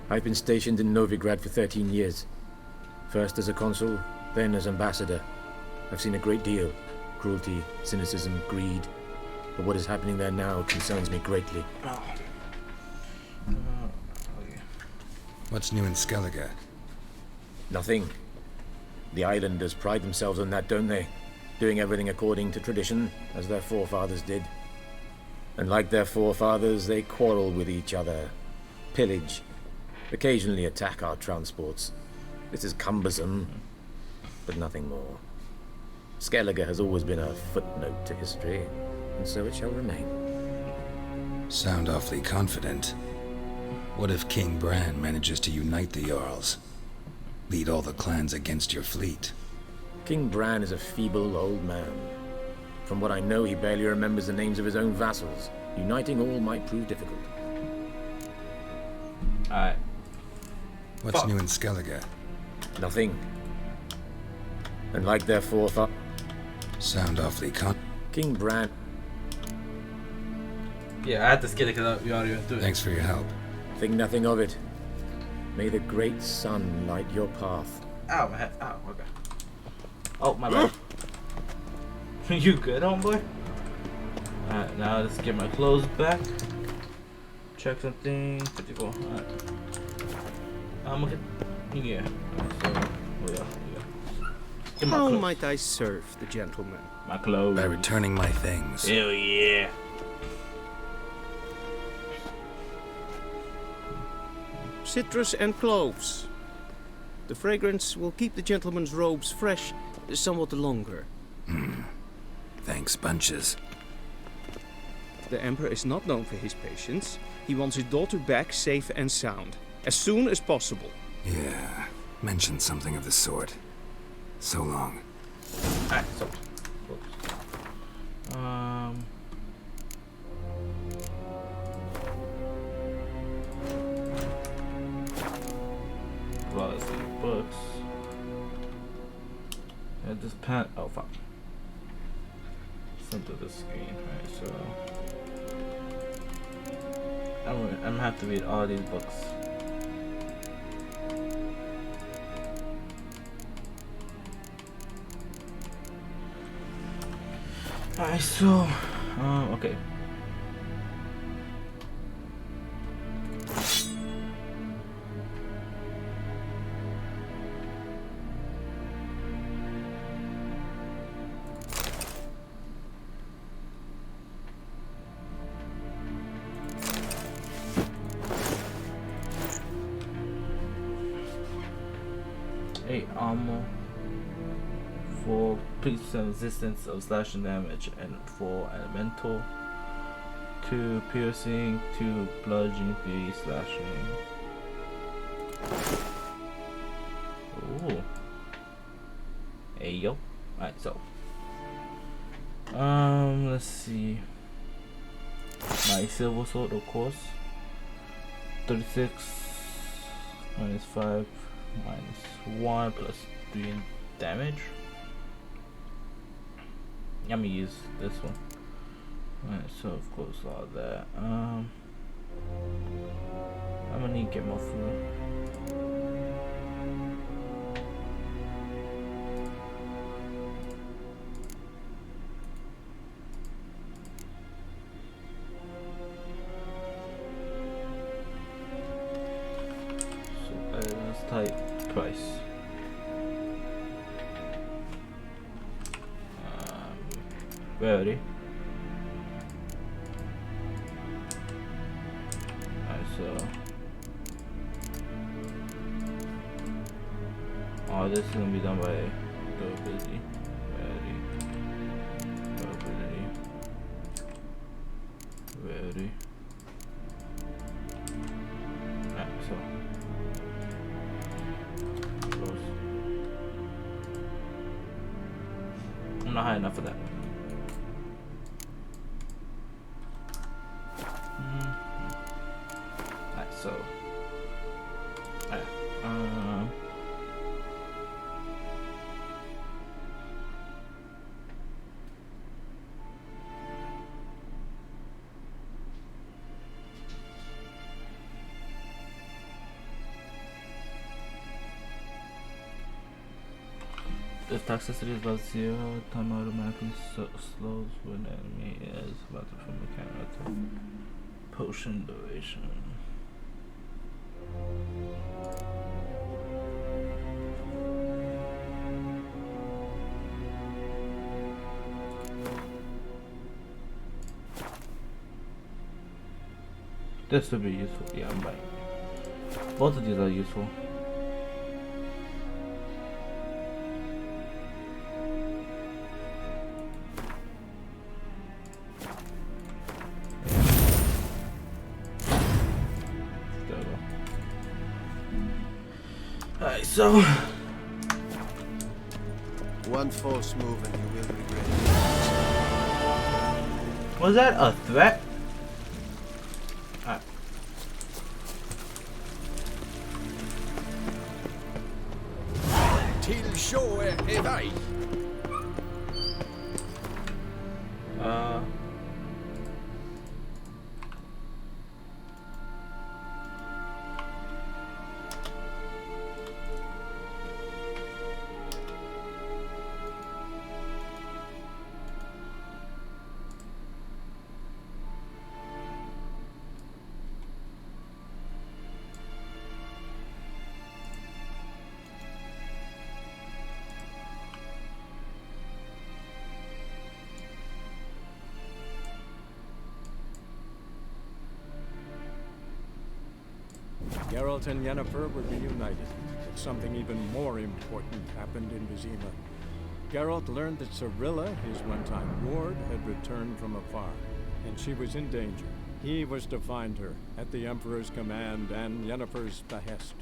I've been stationed in Novigrad for 13 years. First as a consul, then as ambassador. I've seen a great deal. Cruelty, cynicism, greed. But what is happening there now concerns me greatly. What's new in Skellige? Nothing. The islanders pride themselves on that, don't they? Doing everything according to tradition, as their forefathers did. And like their forefathers, they quarrel with each other, pillage, occasionally attack our transports. This is cumbersome, but nothing more. Skellige has always been a footnote to history, and so it shall remain. Sound awfully confident. What if King Bran manages to unite the Jarls? Lead all the clans against your fleet? King Bran is a feeble old man. From what I know, he barely remembers the names of his own vassals. Uniting all might prove difficult. Alright. What's new in Skellige? Nothing. And like their forefathers... Sound awfully King Bran... Yeah, I had to skip it because we already went through it. Thanks for your help. Think nothing of it. May the great sun light your path. Ow, my head. Ow, okay. Oh, my bad. You good, homeboy? Alright, now let's get my clothes back. Check something. 54. Alright. I'm gonna get... Yeah. So, yeah. How might I serve the gentleman? My clothes. By returning my things. Hell yeah. Citrus and cloves. The fragrance will keep the gentleman's robes fresh somewhat longer. Thanks, bunches. The Emperor is not known for his patience. He wants his daughter back safe and sound, as soon as possible. Yeah, mentioned something of the sort. So long. Alright, so. Well, let's see, books. And this pen. Oh, fuck. Sent to the screen. Alright, so. I'm gonna have to read all these books. Alright, so okay. Armor for persistent resistance of slashing damage, and 4 elemental, 2 piercing, 2 bludgeoning, 3 slashing. Ooh. Hey yo. Alright, so let's see. My silver sword, of course. 36 minus 5 minus 1 plus 3 in damage. I'm gonna use this one. Alright, so of course all that. I'm gonna need to get more food. Type price. Rarity. Alright, so this is gonna be done by durability. Rarity. Durability. Rarity. Alright, so I'm not high enough for that. Alright, so if toxicity is about 0, time automatically slows when the enemy is about to from the camera to potion duration. This would be useful. Yeah, I'm right. Both of these are useful. Alright, so one false move and you will regret it. Was that a threat? Alright. Till shore evade. Geralt and Yennefer were reunited, but something even more important happened in Vizima. Geralt learned that Cirilla, his one-time ward, had returned from afar, and she was in danger. He was to find her, at the Emperor's command and Yennefer's behest.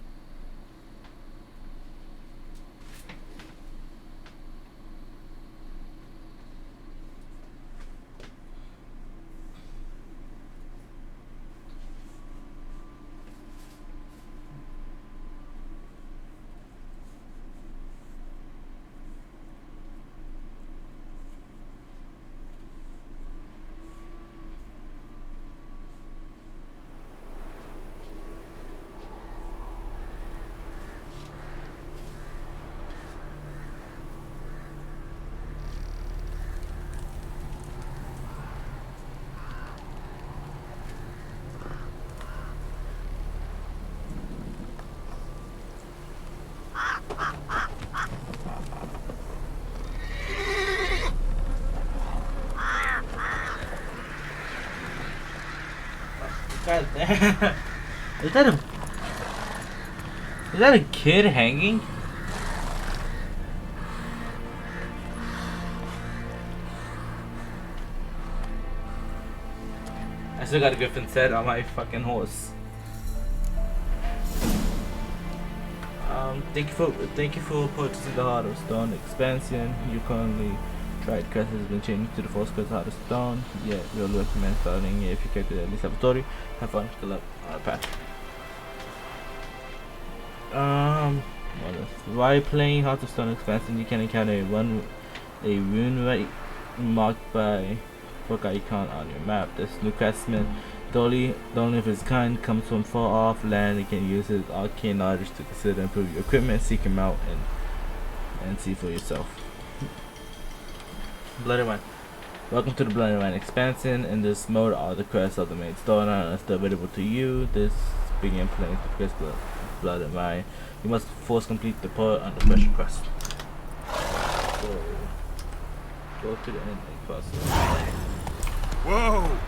God damn. Is that a kid hanging? I still got a Griffin set on my fucking horse. Thank you for purchasing the Heart of Stone expansion. You currently tried quest has been changed to the Force Quest Heart of Stone. Yeah, we will recommend starting if you care to at least have a story. Have fun, good luck on the path. While playing Heart of Stone expansion, you can encounter a rune rite marked by book icon on your map. This new craftsman, the only of his kind, comes from far off land and can use his arcane knowledge to consider improve your equipment. Seek him out and see for yourself. Blood and Wine. Welcome to the Blood and Wine expansion. In this mode, all the quests of the main storyline are still available to you. This begin playing the quest Blood and Wine. You must force complete the part on the special quest. So, go to the ending puzzle. Whoa!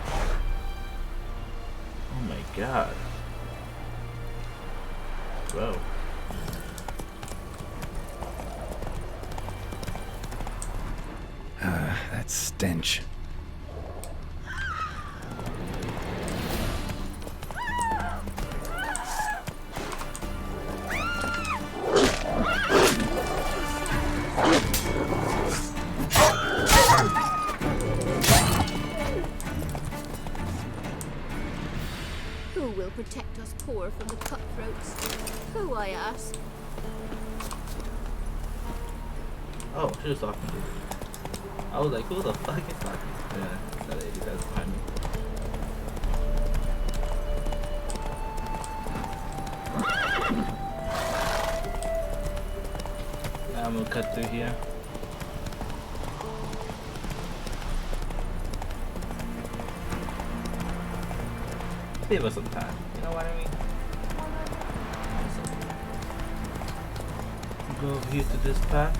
Oh my god. Whoa. That stench. Who will protect us poor from the cutthroats? Who, I ask? Oh, she was talking to me. I was like, who the fuck is talking? Yeah, that lady that's behind me. Now I'm gonna cut through here. Give us some time, you know what I mean? Go over here to this path.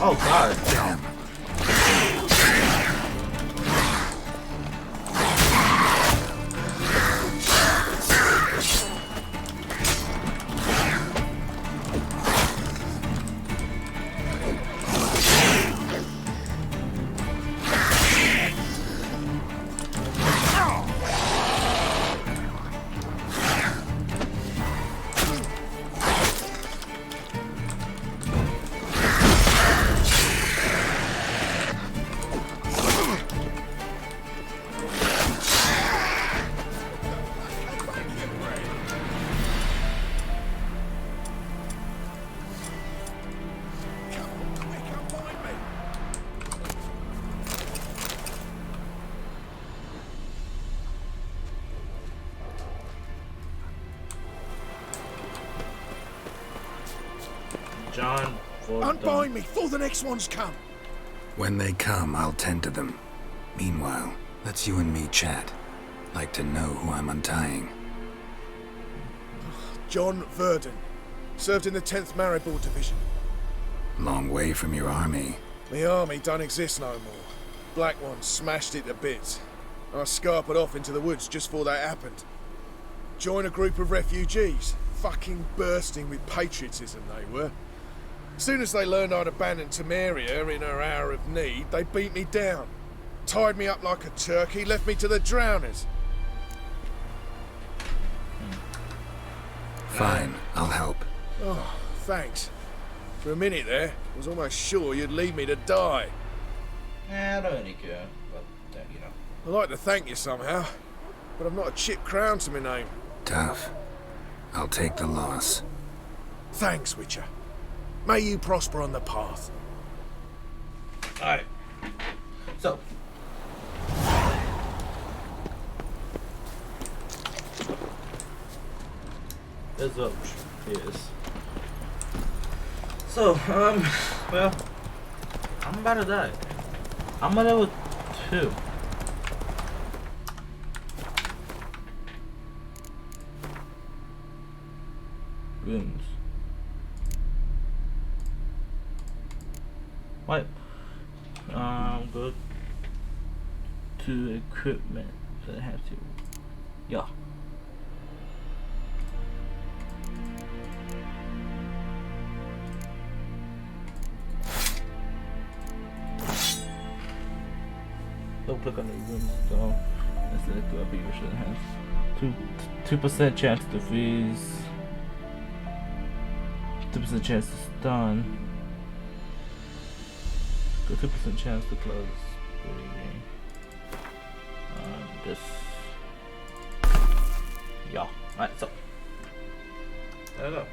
Oh god, damn. John, unbind me before the next ones come. When they come, I'll tend to them. Meanwhile, let's you and me chat. Like to know who I'm untying. John Verdon. Served in the 10th Maribor Division. Long way from your army. The army don't exist no more. Black Ones smashed it to bits. I scarpered off into the woods just before that happened. Joined a group of refugees. Fucking bursting with patriotism they were. As soon as they learned I'd abandoned Temeria in her hour of need, they beat me down. Tied me up like a turkey, left me to the drowners. Fine, I'll help. Oh, thanks. For a minute there, I was almost sure you'd leave me to die. I don't really care, but you know. I'd like to thank you somehow, but I've not a chip crown to my name. Tough. I'll take the loss. Thanks, Witcher. May you prosper on the path. Alright. So. There's what it is. So, well, I'm about to die. I'm on level 2. rooms. What? Go to equipment. So I have to. Yeah. Don't click on the rooms. Don't. Let's select the upper usually has 2% chance to freeze. 2% chance to stun. 2% chance to close. This. Yeah. Alright, so. There we go.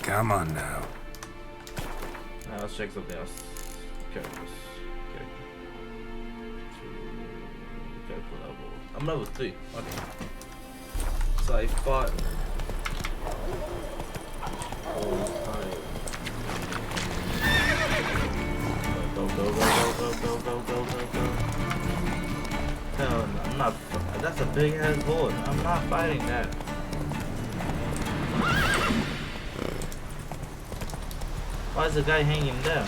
Come on now. Now let's check something else. Characters. Character level. I'm level 3. Okay. So I fought. Go. Hell no, I'm not. That's a big ass horde. I'm not fighting that. Why is the guy hanging there?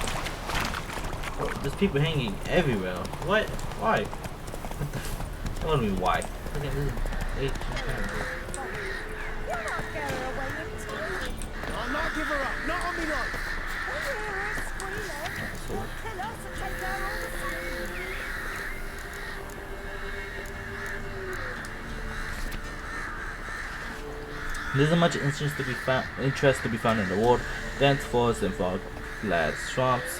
Oh, there's people hanging everywhere. What? Why? What the f? Tell me why. Okay, this is 18 times. I'll not give her up. Not on me life. There isn't much interest to be found in the world, dense forests and fog-clad swamps.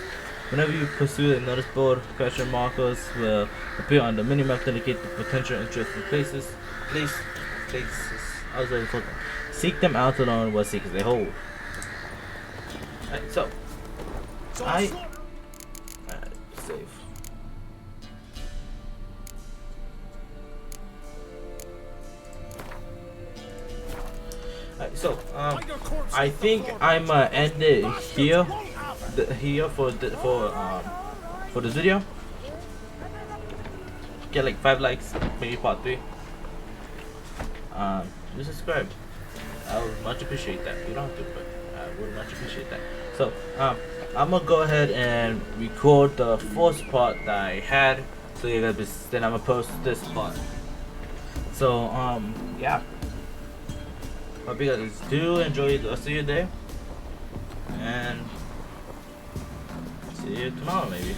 Whenever you pursue a notice board, question markers will appear on the minimap to indicate the potential interesting places. I was ready for them. Seek them out to learn what secrets they hold. Alright, so alright, save. So I think I'm end it here, for this video. Get like 5 likes, maybe part 3. Just subscribe. I would much appreciate that. You don't have to, but I would much appreciate that. So I'm gonna go ahead and record the first part that I had. So you're gonna be, then I'm gonna post this part. So yeah. Hope you guys do enjoy the rest of your day, and see you tomorrow maybe.